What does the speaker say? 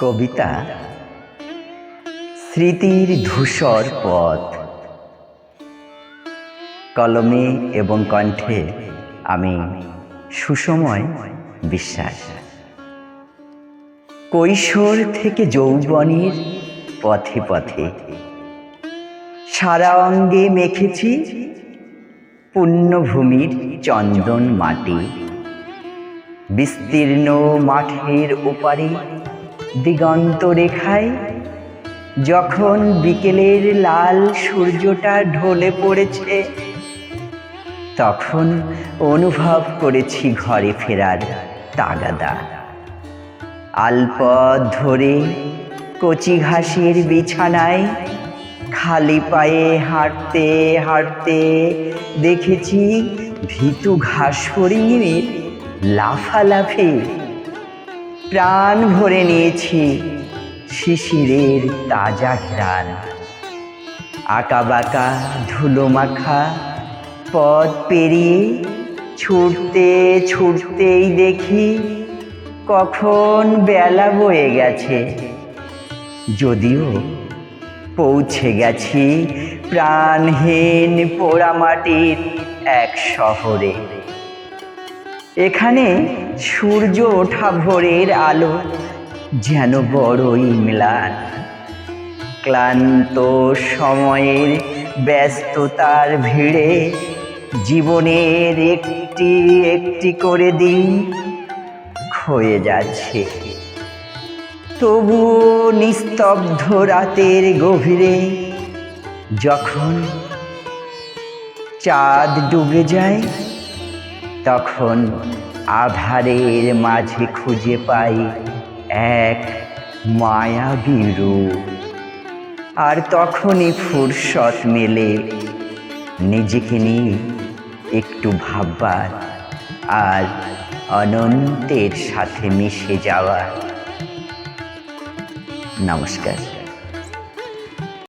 কবিতা স্মৃতির ধূসর পথ। কলমে এবং কণ্ঠে আমি সুসময় বিশ্বাস। কৈশোর থেকে যৌবনের পথে পথে সারা অঙ্গে মেখেছি পুণ্যভূমির চন্দন মাটি। বিস্তীর্ণ মাঠের ওপারে দিগন্ত রেখায় যখন বিকেলের লাল সূর্যটা ঢলে পড়েছে, তখন অনুভব করেছি ঘরে ফেরার তাগাদা। আলপথ ধরে কচি ঘাসের বিছানায় খালি পায়ে হাঁটতে হাঁটতে দেখেছি ভীতু ঘাস হরিণের লাফালাফি। প্রাণ ভরে নিয়েছি শিশিরের তাজা ঘ্রাণ। আঁকাবাঁকা ধুলো মাখা পথ পেরিয়ে ছুটতে ছুটতেই দেখি কখন বেলা বয়ে গেছে, যদিও পৌঁছে গেছি প্রাণহীন পোড়ামাটির এক শহরে। এখানে সূর্য ওঠা ভোরের আলো যেন বড়ই ম্লান। ক্লান্ত সময়ের ব্যস্ততার ভিড়ে জীবনের একটি একটি করে দিন ক্ষয়ে যাচ্ছে। তবুও নিস্তব্ধ রাতের গভীরে যখন চাঁদ ডুবে যায়, তখন আধারের মাঝে খুঁজে পাই এক মায়াবী রূপ। আর তখনই ফুরসত মেলে নিজেকে নিয়ে একটু ভাববার আর অনন্তের সাথে মিশে যাওয়ার। নমস্কার।